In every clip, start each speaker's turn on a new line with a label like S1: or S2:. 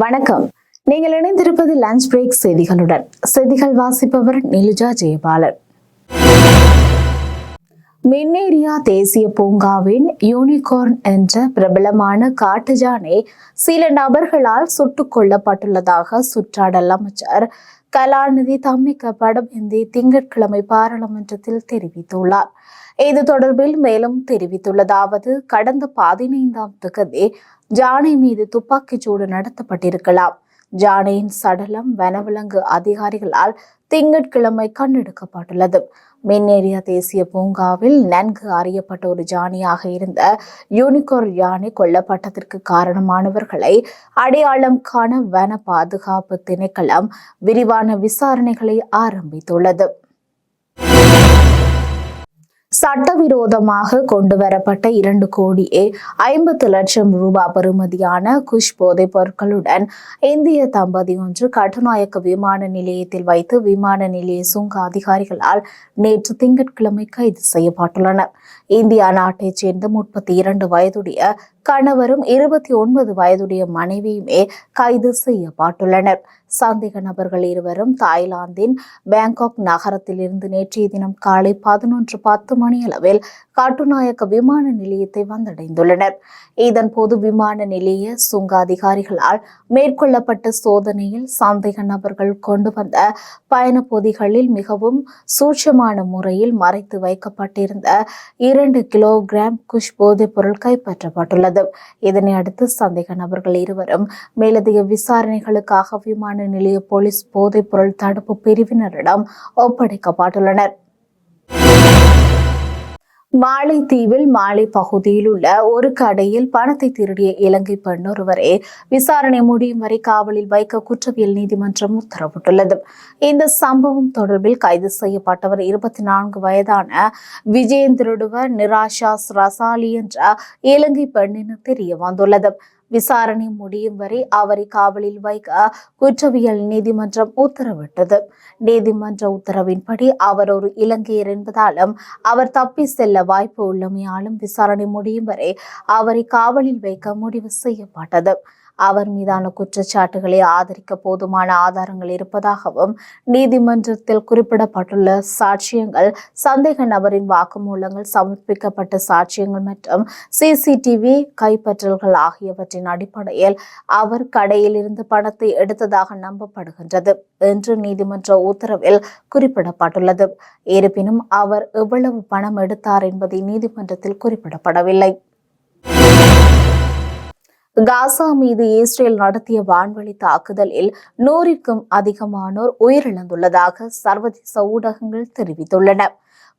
S1: வணக்கம். நீங்கள் இணைந்திருப்பது லஞ்ச் பிரேக் செய்திகளுடன். செய்திகள் வாசிப்பவர் நிலுஜா ஜெயபாலன். மின்னேரியா தேசிய பூங்காவின் யூனிகார்ன் என்ற பிரபலமான காட்டு யானை சில நபர்களால் சுட்டுக் கொல்லப்பட்டுள்ளதாக சுற்றாடல் அமைச்சர் கலாநிதி தம்மிக்க படமேந்தி திங்கட்கிழமை பாராளுமன்றத்தில் தெரிவித்துள்ளார். இது தொடர்பில் மேலும் தெரிவித்துள்ளதாவது, கடந்த 15ஆம் தேதி யானை மீது துப்பாக்கிச்சூடு நடத்தப்பட்டிருக்கலாம். யானையின் சடலம் வனவிலங்கு அதிகாரிகளால் திங்கட்கிழமை கண்டெடுக்கப்பட்டுள்ளது. மின்னேரியா தேசிய பூங்காவில் நன்கு அறியப்பட்ட ஒரு யானையாக இருந்த யூனிகார்ன் யானை கொல்லப்பட்டதற்கு காரணமானவர்களை அடையாளம் காண வன பாதுகாப்பு திணைக்களம் விரிவான விசாரணைகளை ஆரம்பித்துள்ளது. சட்டவிரோதமாக கொண்டுவரப்பட்ட 2,50,00,000 ரூபாய் பெறுமதியான குஷ் போதைப் பொருட்களுடன் இந்திய தம்பதி ஒன்று கட்டுநாயக்க விமான நிலையத்தில் வைத்து விமான நிலைய சுங்க அதிகாரிகளால் நேற்று திங்கட்கிழமை கைது செய்யப்பட்டுள்ளனர். இந்தியா நாட்டைச் சேர்ந்த 32 வயதுடைய கணவரும் 29 வயதுடைய மனைவியுமே கைது செய்யப்பட்டுள்ளனர். சந்தேக நபர்கள் இருவரும் தாய்லாந்தின் பேங்காக் நகரத்திலிருந்து நேற்றைய தினம் காலை 11:10 மணியளவில் கட்டுநாயக்க விமான நிலையத்தை வந்தடைந்துள்ளனர். இதன்போது விமான நிலைய சுங்க அதிகாரிகளால் மேற்கொள்ளப்பட்ட சோதனையில் சந்தேக நபர்கள் கொண்டு வந்த பயண பொதிகளில் மிகவும் சூட்சமான முறையில் மறைத்து வைக்கப்பட்டிருந்த 2 கிலோகிராம் குஷ் போதைப் பொருள் கைப்பற்றப்பட்டுள்ளது. இதனை அடுத்து சந்தேக நபர்கள் இருவரும் மேலதிக விசாரணைகளுக்காக விமான நிலைய போலீஸ் போதைப் பொருள் தடுப்பு பிரிவினரிடம் ஒப்படைக்கப்பட்டுள்ளனர். மாலைத்தீவில் மாலை பகுதியில் உள்ள ஒரு கடையில் பணத்தை திருடிய இலங்கை பெண் ஒருவரை விசாரணை முடியும் வரை காவலில் வைக்க குற்றவியல் நீதிமன்றம் உத்தரவிட்டுள்ளது. இந்த சம்பவம் தொடர்பில் கைது செய்யப்பட்டவர் 24 வயதான விஜயேந்திரடுவர் நிராஷாஸ் ரசாலி என்ற இலங்கை பெண் என தெரிய வந்துள்ளது. விசாரணை முடியும் வரை அவரை காவலில் வைக்க குற்றவியல் நீதிமன்றம் உத்தரவிட்டது. நீதிமன்ற உத்தரவின்படி அவர் ஒரு இலங்கையர் என்பதாலும் அவர் தப்பி செல்ல வாய்ப்பு உள்ளமையாலும் விசாரணை முடியும் வரை அவரை காவலில் வைக்க முடிவு செய்யப்பட்டது. அவர் மீதான குற்றச்சாட்டுகளை ஆதரிக்க போதுமான ஆதாரங்கள் இருப்பதாகவும் நீதிமன்றத்தில் குறிப்பிடப்பட்டுள்ள சாட்சியங்கள், சந்தேக நபரின் வாக்குமூலங்கள், சமர்ப்பிக்கப்பட்ட சாட்சியங்கள் மற்றும் CCTV கைப்பற்றல்கள் ஆகியவற்றின் அடிப்படையில் அவர் கடையில் இருந்து பணத்தை எடுத்ததாக நம்பப்படுகின்றது என்று நீதிமன்ற உத்தரவில் குறிப்பிடப்பட்டுள்ளது. இருப்பினும் அவர் எவ்வளவு பணம் எடுத்தார் என்பதை நீதிமன்றத்தில் குறிப்பிடப்படவில்லை. காசா மீது இஸ்ரேல் நடத்திய வான்வழி தாக்குதலில் 100க்கும் அதிகமானோர் உயிரிழந்துள்ளதாக சர்வதேச ஊடகங்கள் தெரிவித்துள்ளன.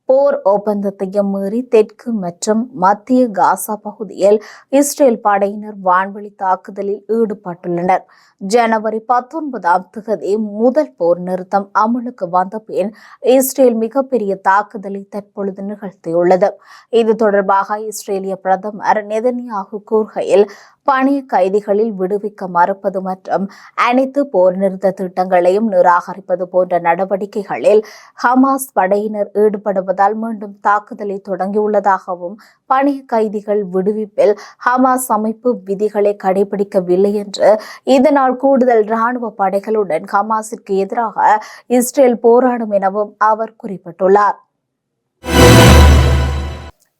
S1: போர் ஒப்பந்தத்தையும் மீறி தெற்கு மற்றும் மத்திய காசா பகுதியில் இஸ்ரேல் படையினர் வான்வழி தாக்குதலில் ஈடுபட்டுள்ளனர். ஜனவரி 19ஆம் தேதி முதல் போர் நிறுத்தம் அமலுக்கு வந்த பின் இஸ்ரேல் மிகப்பெரிய தாக்குதலை தற்பொழுது நிகழ்த்தியுள்ளது. இது தொடர்பாக இஸ்ரேலிய பிரதமர் நெதன்யாகு கூறுகையில், பணிய கைதிகளில் விடுவிக்க மறுப்பது மற்றும் அனைத்து போர் நிறுத்த திட்டங்களையும் நிராகரிப்பது போன்ற நடவடிக்கைகளில் ஹமாஸ் படையினர் ஈடுபடுவதால் மீண்டும் தாக்குதலை தொடங்கியுள்ளதாகவும், பணிய கைதிகள் விடுவிப்பில் ஹமாஸ் அமைப்பு விதிகளை கடைபிடிக்கவில்லை என்று, இதனால் கூடுதல் ராணுவ படைகளுடன் ஹமாஸிற்கு எதிராக இஸ்ரேல் போராடும் எனவும் அவர் குறிப்பிட்டுள்ளார்.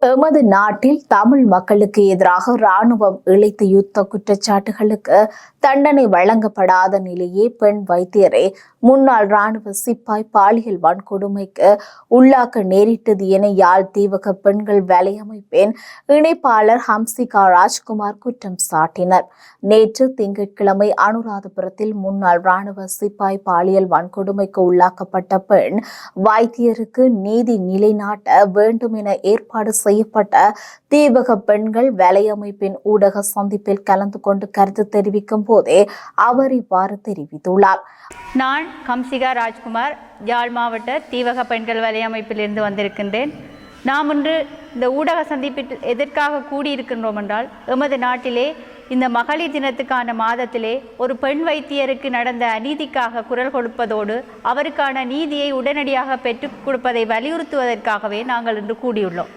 S1: எமது நாட்டில் தமிழ் மக்களுக்கு எதிராக ராணுவம் இழைத்த யுத்த குற்றச்சாட்டுகளுக்கு தண்டனை வழங்கப்படாத நிலையே பெண் வைத்தியரை முன்னாள் ராணுவ சிப்பாய் பாலியல் வன்கொடுமைக்கு உள்ளாக்க நேரிட்டது என யாழ் தீவக பெண்கள் வலையமைப்பின் இணைப்பாளர் ஹம்சிகா ராஜ்குமார் குற்றம் சாட்டினர். நேற்று திங்கட்கிழமை அனுராதபுரத்தில் முன்னாள் ராணுவ சிப்பாய் பாலியல் வன்கொடுமைக்கு உள்ளாக்கப்பட்ட பெண் வைத்தியருக்கு நீதி நிலைநாட்ட வேண்டும் என ஏற்பாடு செய்யப்பட்ட தீவக பெண்கள் வலையமைப்பின் ஊடக சந்திப்பில் கலந்து கொண்டு கருத்து தெரிவிக்கும் போதே அவர் இவ்வாறு தெரிவித்துள்ளார்.
S2: நான் ஹம்சிகா ராஜ்குமார், யாழ் மாவட்ட தீவக பெண்கள் வலையமைப்பிலிருந்து வந்திருக்கின்றேன். நாம் இன்று இந்த ஊடக சந்திப்பில் எதற்காக கூடியிருக்கின்றோம் என்றால், எமது நாட்டிலே இந்த மகளிர் தினத்துக்கான மாதத்திலே ஒரு பெண் வைத்தியருக்கு நடந்த அநீதிக்காக குரல் கொடுப்பதோடு அவருக்கான நீதியை உடனடியாக பெற்றுக் கொடுப்பதை வலியுறுத்துவதற்காகவே நாங்கள் இன்று கூடியுள்ளோம்.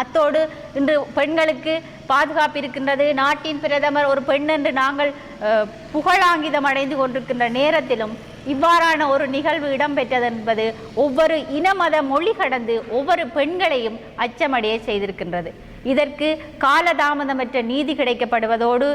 S2: அத்தோடு இன்று பெண்களுக்கு பாதுகாப்பு இருக்கின்றது. நாட்டின் பிரதமர் ஒரு பெண் என்று நாங்கள் புகழாங்கிதம் அடைந்து கொண்டிருக்கின்ற நேரத்திலும் இவ்வாறான ஒரு நிகழ்வு இடம்பெற்றது என்பது ஒவ்வொரு இன மத மொழி கடந்து ஒவ்வொரு பெண்களையும் அச்சமடைய செய்திருக்கின்றது. இதற்கு காலதாமதமற்ற நீதி கிடைக்கப்படுவதோடு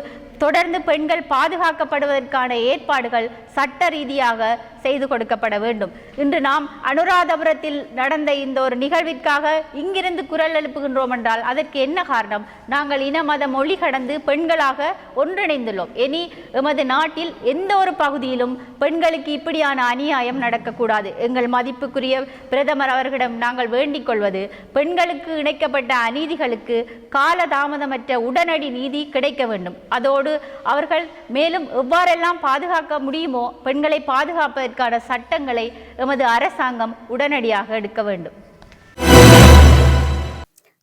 S2: தொடர்ந்து பெண்கள் பாதுகாக்கப்படுவதற்கான ஏற்பாடுகள் சட்ட ரீதியாக செய்து கொடுக்கப்பட வேண்டும். இன்று நாம் அனுராதபுரத்தில் நடந்த இந்த ஒரு நிகழ்விற்காக இங்கிருந்து குரல் எழுப்புகின்றோம் என்றால் அதற்கு என்ன காரணம்? நாங்கள் இன மத மொழி கடந்து பெண்களாக ஒன்றிணைந்துள்ளோம். இனி எமது நாட்டில் எந்த ஒரு பகுதியிலும் பெண்களுக்கு இப்படியான அநியாயம் நடக்கக்கூடாது. எங்கள் மதிப்புக்குரிய பிரதமர் அவர்களிடம் நாங்கள் வேண்டிக் கொள்வது, பெண்களுக்கு இணைக்கப்பட்ட அநீதிகளுக்கு காலதாமதமற்ற உடனடி நீதி கிடைக்க வேண்டும். அதோடு அவர்கள் மேலும் எவ்வாறெல்லாம் பாதுகாக்க முடியுமோ பெண்களை பாதுகாப்பதற்கான சட்டங்களை எமது அரசாங்கம் உடனடியாக எடுக்க வேண்டும்.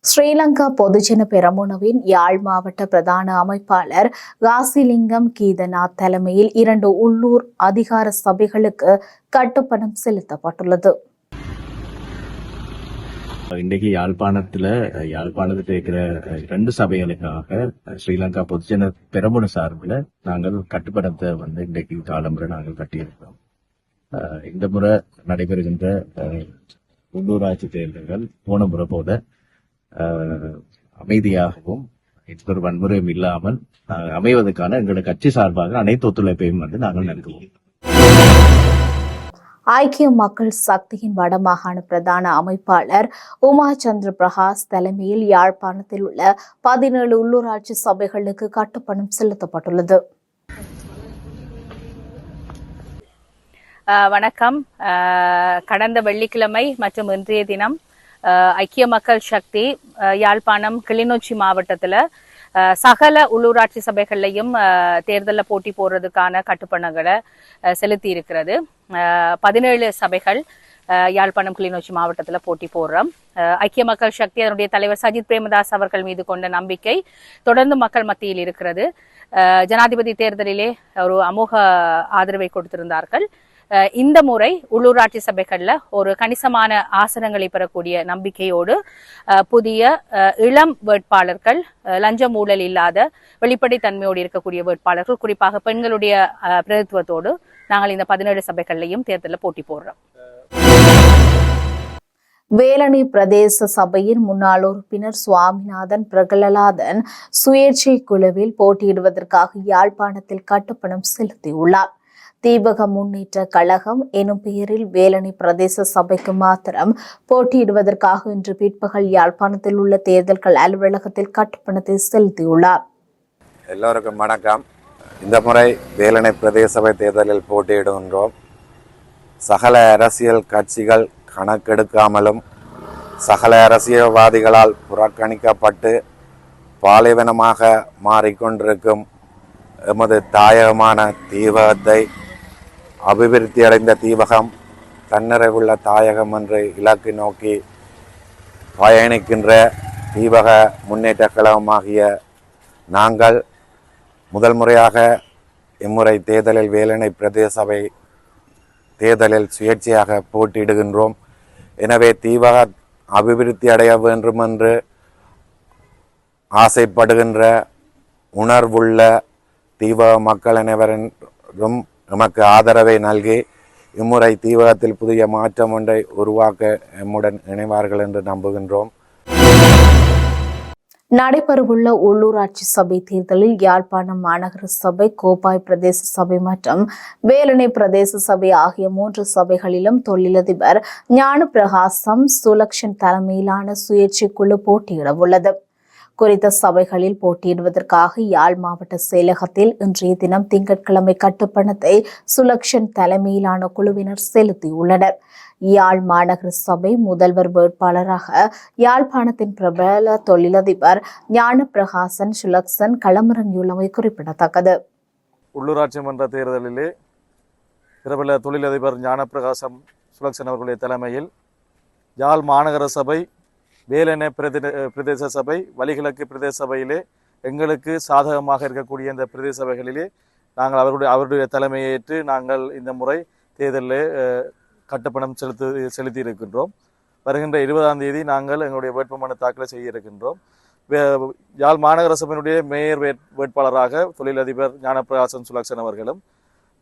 S1: ஸ்ரீலங்கா பொதுஜன பெரமுனவின் யாழ் மாவட்ட பிரதான அமைப்பாளர் காசிலிங்கம் கீதநாத் தலைமையில் 2 உள்ளூர் அதிகார சபைகளுக்கு கட்டுப்பணம் செலுத்தப்பட்டுள்ளது.
S3: இன்றைக்கு யாழ்ப்பாணத்தில் இருக்கிற 2 சபைகளுக்காக ஸ்ரீலங்கா பொதுஜன பெரமுன சார்பில் நாங்கள் கட்டுப்பணத்தை இன்றைக்கு காலம்புரை நாங்கள் கட்டியிருக்கிறோம். இந்த முறை நடைபெறுகின்ற உள்ளூராட்சி தேர்தல்கள் போன முறை போல அமைதியாகவும் எந்த ஒரு வன்முறையும் இல்லாமல் அமைவதற்கான எங்களுடைய கட்சி சார்பாக அனைத்து ஒத்துழைப்பையும் நாங்கள் நல்குவோம்.
S1: ஐக்கிய மக்கள் சக்தியின் வடமாகாண பிரதான அமைப்பாளர் உமா சந்திர பிரகாஷ் தலைமையில் யாழ்ப்பாணத்தில் உள்ள 17 உள்ளூராட்சி சபைகளுக்கு கட்டுப்பணம் செலுத்தப்பட்டுள்ளது.
S4: வணக்கம். கடந்த வெள்ளிக்கிழமை மற்றும் இன்றைய தினம் ஐக்கிய மக்கள் சக்தி யாழ்ப்பாணம் கிளிநொச்சி மாவட்டத்தில் சகல உள்ளூராட்சி சபைகள்லையும் தேர்தலில் போட்டி போடுறதுக்கான கட்டுப்பணங்களை செலுத்தி இருக்கிறது. 17 சபைகள் யாழ்ப்பாணம் கிளிநொச்சி மாவட்டத்தில் போட்டி போடுறோம். ஐக்கிய மக்கள் சக்தி அதனுடைய தலைவர் சஜித் பிரேமதாஸ் அவர்கள் மீது கொண்ட நம்பிக்கை தொடர்ந்து மக்கள் மத்தியில் இருக்கிறது. ஜனாதிபதி தேர்தலிலே ஒரு அமோக ஆதரவை கொடுத்திருந்தார்கள். இந்த முறை உள்ளூராட்சி சபைகள்ல ஒரு கணிசமான ஆசனங்களை பெறக்கூடிய நம்பிக்கையோடு புதிய இளம் வேட்பாளர்கள், லஞ்சம் ஊழல் இல்லாத வெளிப்படைத்தன்மையோடு இருக்கக்கூடிய வேட்பாளர்கள், குறிப்பாக பெண்களுடைய பிரதித்துவத்தோடு நாங்கள் இந்த 17 சபைகள்லையும் தேர்தலில் போட்டி போடுறோம்.
S1: வேலணை பிரதேச சபையின் முன்னாள் உறுப்பினர் சுவாமிநாதன் பிரகலநாதன் சுயேட்சை குழுவில் போட்டியிடுவதற்காக யாழ்ப்பாணத்தில் கட்டுப்பணம் செலுத்தியுள்ளார். தீபக முன்னேற்ற கழகம் எனும் பெயரில் வேலணை பிரதேச சபைக்கு மாத்திரம் போட்டியிடுவதற்காக இன்று பிற்பகல் யாழ்ப்பாணத்தில் உள்ள தேர்தல்கள் அலுவலகத்தில் கட்டுப்பணத்தை செலுத்தியுள்ளார்.
S5: எல்லோருக்கும் வணக்கம். இந்த முறை வேலணை பிரதேச சபை தேர்தலில் போட்டியிடுகின்றோம். சகல அரசியல் கட்சிகள் கணக்கெடுக்காமலும் சகல அரசியல்வாதிகளால் புறக்கணிக்கப்பட்டு பாலைவனமாக மாறிக்கொண்டிருக்கும் எமது தாயகமான தீபகத்தை அபிவிருத்தி அடைந்த தீபகம், தன்னிறைவுள்ள தாயகம் என்ற இலக்கு நோக்கி பயணிக்கின்ற தீபக முன்னேற்ற கழகமாகிய நாங்கள் முதல் முறையாக இம்முறை தேர்தலில் வேலணை பிரதேச சபை தேர்தலில் சுயேட்சையாக போட்டியிடுகின்றோம். எனவே தீபக அபிவிருத்தி அடைய வேண்டும் என்று ஆசைப்படுகின்ற உணர்வுள்ள தீபக மக்கள் அனைவரும் நமக்கு ஆதரவை நல்கி இம்முறை தீபகத்தில் புதிய மாற்றம் ஒன்றை உருவாக்க எம்முடன் இணைவார்கள் என்று நம்புகின்றோம்.
S1: நடைபெறவுள்ள உள்ளூராட்சி சபை தேர்தலில் யாழ்ப்பாணம் மாநகர சபை, கோப்பாய் பிரதேச சபை மற்றும் வேலணை பிரதேச சபை ஆகிய 3 சபைகளிலும் தொழிலதிபர் ஞான பிரகாசம் சுலக்ஷன் தலைமையிலான சுயேட்சை குழு போட்டியிட உள்ளது. குறித்த சபைகளில் போட்டியிடுவதற்காக யாழ் மாவட்ட செயலகத்தில் இன்றைய தினம் திங்கட்கிழமை கட்டுப்பணத்தை சுலக்ஷன் தலைமையிலான குழுவினர் செலுத்தியுள்ளனர். யாழ் மாநகர சபை முதல்வர் வேட்பாளராக யாழ்ப்பாணத்தின் பிரபல தொழிலதிபர் ஞான பிரகாசன் சுலக்ஷன் களமிறங்கியுள்ளமை குறிப்பிடத்தக்கது.
S6: உள்ளூராட்சி மன்ற தேர்தலிலே பிரபல தொழிலதிபர் ஞான பிரகாசம் சுலக்ஷன் அவர்களுடைய தலைமையில் யாழ் மாநகர சபை, வேலணை பிரதேச சபை, வலிகிழக்கு பிரதேச சபையிலே எங்களுக்கு சாதகமாக இருக்கக்கூடிய இந்த பிரதேச சபைகளிலே நாங்கள் அவருடைய தலைமையை ஏற்று நாங்கள் இந்த முறை தேர்தலில் கட்டுப்பணம் செலுத்தி இருக்கின்றோம். வருகின்ற 20ஆம் தேதி நாங்கள் எங்களுடைய வேட்புமனு தாக்கலை செய்ய இருக்கின்றோம். யாழ் மாநகர சபையினுடைய மேயர் வேட்பாளராக தொழிலதிபர் ஞானப்பிரகாசம் சுலக்ஷன் அவர்களும்,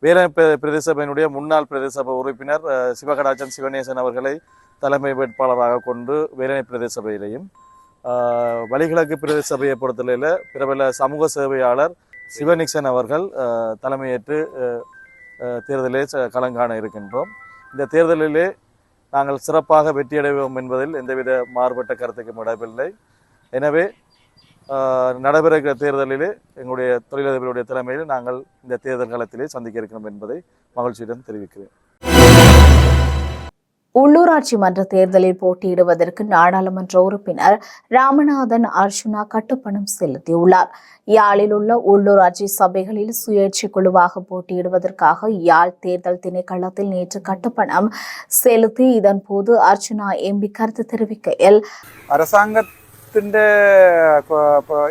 S6: வேலனை பிரதேச சபையினுடைய முன்னாள் பிரதேச சபை உறுப்பினர் சிவகடாச்சன் சிவநேசன் அவர்களை தலைமை வேட்பாளராக கொண்டு வேலனை பிரதேச சபையிலையும், வலிகிழக்கு பிரதேச சபையை பொறுத்தவரையில் பிரபல சமூக சேவையாளர் சிவனிக்சன் அவர்கள் தலைமையேற்று தேர்தலிலே களங்காண இருக்கின்றோம். இந்த தேர்தலிலே நாங்கள் சிறப்பாக வெற்றியடைவோம் என்பதில் எந்தவித மாறுபட்ட கருத்துக்கும் இடமில்லை. எனவே நடைபெறுகிற தேர்தலிலே எங்களுடைய தொழிலதிபருடைய தலைமையில் நாங்கள் இந்த தேர்தல் களத்திலே சந்திக்க இருக்கிறோம் என்பதை மகிழ்ச்சியுடன் தெரிவிக்கிறேன்.
S1: உள்ளூராட்சி மன்ற தேர்தலில் போட்டியிடுவதற்கு நாடாளுமன்ற உறுப்பினர் ராமநாதன் அர்ஜுனா கட்டுப்பணம் செலுத்தியுள்ளார். யாழில் உள்ள உள்ளூராட்சி சபைகளில் சுயேட்சை குழுவாக போட்டியிடுவதற்காக யாழ் தேர்தல் திணைக்களத்தில் நேற்று கட்டுப்பணம் செலுத்தி இதன் போது அர்ஜுனா எம்பி கருத்து தெரிவிக்கையில்,
S7: அரசாங்கத்தின்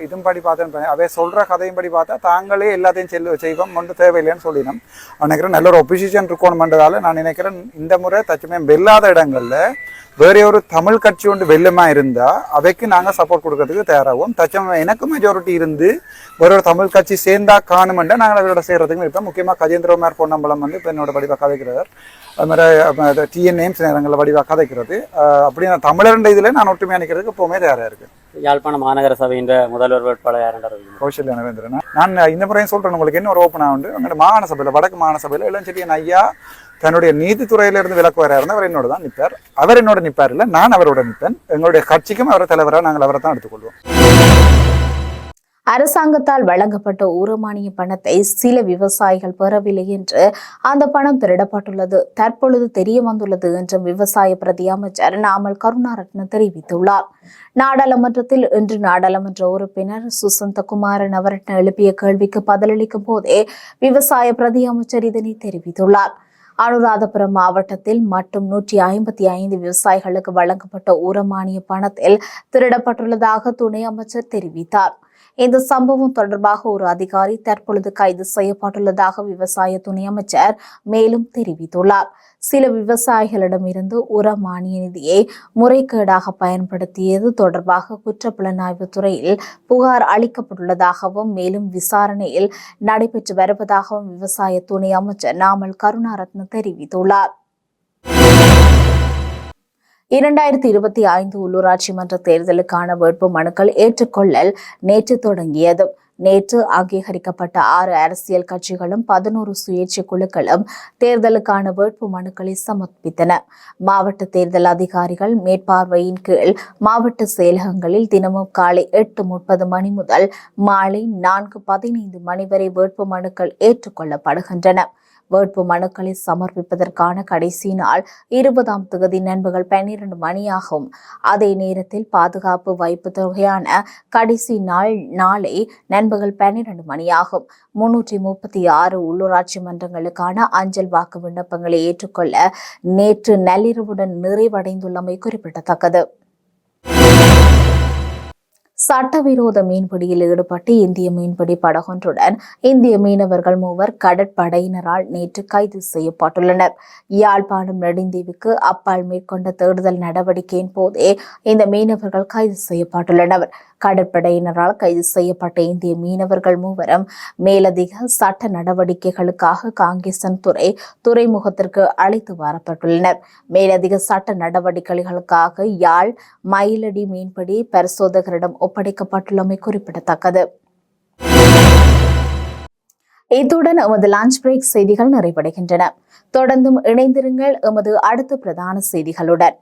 S7: இதும் படி பார்த்தேன், அவை சொல்ற கதையும் படி பார்த்தா தாங்களே எல்லாத்தையும் செய்வோம் ஒன்று தேவையில்லைன்னு சொல்லினோம். நினைக்கிறேன் நல்ல ஒரு ஒப்போசிஷன் இருக்கணும்ன்றதால நான் நினைக்கிறேன் இந்த முறை தச்சுமையம் வெல்லாத இடங்கள்ல வேற ஒரு தமிழ் கட்சி ஒன்று வெள்ளமா இருந்தா அவைக்கு நாங்கள் சப்போர்ட் கொடுக்கறதுக்கு தயாராகும். தச்சமயம் எனக்கு மெஜாரிட்டி இருந்து வேற ஒரு தமிழ் கட்சி சேர்ந்தா காணுமெண்டா நாங்கள் அவரோட சேர்றதுக்கு இருப்போம். முக்கியமாக கஜேந்திரகுமார் பொன்னம்பலம் வந்து இப்போ என்னோட வடிவாக கதைக்கிறார். அது மாதிரி டிஎன் நேம்ஸ் நேரங்களில் வடிவாக கதைக்கிறது. அப்படி நான் தமிழர் இதில் நான் ஒற்றுமையாக நிற்கிறதுக்கு எப்பவுமே தயாராக இருக்கேன்.
S8: யாழ்ப்பாண மாநகர சபையின் முதல்வர் வேட்பாளர் யார்?
S7: கௌசல்யா நவேந்திரன். நான் இந்த முறையும் சொல்றேன், உங்களுக்கு என்ன ஒரு ஓப்பனாக உண்டு. அங்கே மாகாண சபையில் வடக்கு மாகாண சபையில் இளஞ்செட்டியன் ஐயா தன்னுடைய நீதித்துறையிலிருந்து விலக்குவாரா இருந்தால் அவர் என்னோட தான் நிற்பார். அவர் என்னோட நிற்பார் இல்லை, நான் அவரோட நிற்பேன். எங்களுடைய கட்சிக்கும் அவரை தலைவராக நாங்கள் அவரை தான் எடுத்துக்கொள்வோம்.
S1: அரசாங்கத்தால் வழங்கப்பட்ட ஊரமானிய பணத்தை சில விவசாயிகள் பெறவில்லை என்று அந்த பணம் திருடப்பட்டுள்ளது தற்பொழுது தெரிய வந்துள்ளது என்று விவசாய பிரதி அமைச்சர் நாமல் கருணாரத்ன தெரிவித்துள்ளார். நாடாளுமன்றத்தில் இன்று நாடாளுமன்ற உறுப்பினர் சுசந்தகுமார நவரத்ன எழுப்பிய கேள்விக்கு பதிலளிக்கும் போதே விவசாய பிரதி அமைச்சர் இதனை தெரிவித்துள்ளார். அனுராதபுரம் மாவட்டத்தில் மட்டும் 155 விவசாயிகளுக்கு வழங்கப்பட்ட ஊரமானிய பணத்தில் திருடப்பட்டுள்ளதாக துணை அமைச்சர் தெரிவித்தார். இந்த சம்பவம் தொடர்பாக ஒரு அதிகாரி தற்பொழுது கைது செய்யப்பட்டுள்ளதாக விவசாய துணை அமைச்சர் மேலும் தெரிவித்துள்ளார். சில விவசாயிகளிடமிருந்து உரமானிய நிதியை முறைகேடாக பயன்படுத்தியது தொடர்பாக குற்றப்புலனாய்வு துறையில் புகார் அளிக்கப்பட்டுள்ளதாகவும் மேலும் விசாரணையில் நடைபெற்று வருவதாகவும் விவசாய துணை அமைச்சர் நாமல் கருணாரத்ன தெரிவித்துள்ளார். 2025 உள்ளூராட்சி மன்ற தேர்தலுக்கான வேட்பு மனுக்கள் ஏற்றுக்கொள்ளல் நேற்று தொடங்கியது. நேற்று அங்கீகரிக்கப்பட்ட 6 அரசியல் கட்சிகளும் 11 சுயேட்சை குழுக்களும் தேர்தலுக்கான வேட்பு மனுக்களை சமர்ப்பித்தன. மாவட்ட தேர்தல் அதிகாரிகள் மேற்பார்வையின் கீழ் மாவட்ட செயலகங்களில் தினமும் காலை 8:30 மணி முதல் மாலை 4:15 மணி வரை வேட்பு மனுக்கள் ஏற்றுக்கொள்ளப்படுகின்றன. வேட்பு மனுக்களை சமர்ப்பிப்பதற்கான கடைசி நாள் 20ஆம் தேதி நண்பகல் 12 மணியாகும். அதே நேரத்தில் பாதுகாப்பு வைப்பு தொகையான கடைசி நாள் நாளை நண்பகல் 12 மணியாகும். 336 உள்ளூராட்சி மன்றங்களுக்கான அஞ்சல் வாக்கு விண்ணப்பங்களை ஏற்றுக்கொள்ள நேற்று நள்ளிரவுடன் நிறைவடைந்துள்ளமை குறிப்பிடத்தக்கது. சட்டவிரோத மீன்பிடியில் ஈடுபட்டு இந்திய மீன்பிடி படகொன்றுடன் இந்திய மீனவர்கள் 3 கடற்படையினரால் நேற்று கைது செய்யப்பட்டுள்ளனர். யாழ்ப்பாணம் நெடுந்தீவுக்கு அப்பால் மேற்கொண்ட தேடுதல் நடவடிக்கையின் போதே இந்த மீனவர்கள் கைது செய்யப்பட்டுள்ளனர். கடற்படையினரால் கைது செய்யப்பட்ட இந்திய மீனவர்கள் 3 மேலதிக சட்ட நடவடிக்கைகளுக்காக காங்கேசன் துறைமுகத்திற்கு அழைத்து வரப்பட்டுள்ளனர். மேலதிக சட்ட நடவடிக்கைகளுக்காக யாழ் மயிலடி மீன்பிடி பரிசோதகரிடம் ஒப்படைக்கப்பட்டுள்ளமை குறிப்பிடத்தக்கது. இத்துடன் எமது லஞ்ச் பிரேக் செய்திகள் நிறைவடைகின்றன. தொடர்ந்தும் இணைந்திருங்கள் எமது அடுத்த பிரதான செய்திகளுடன்.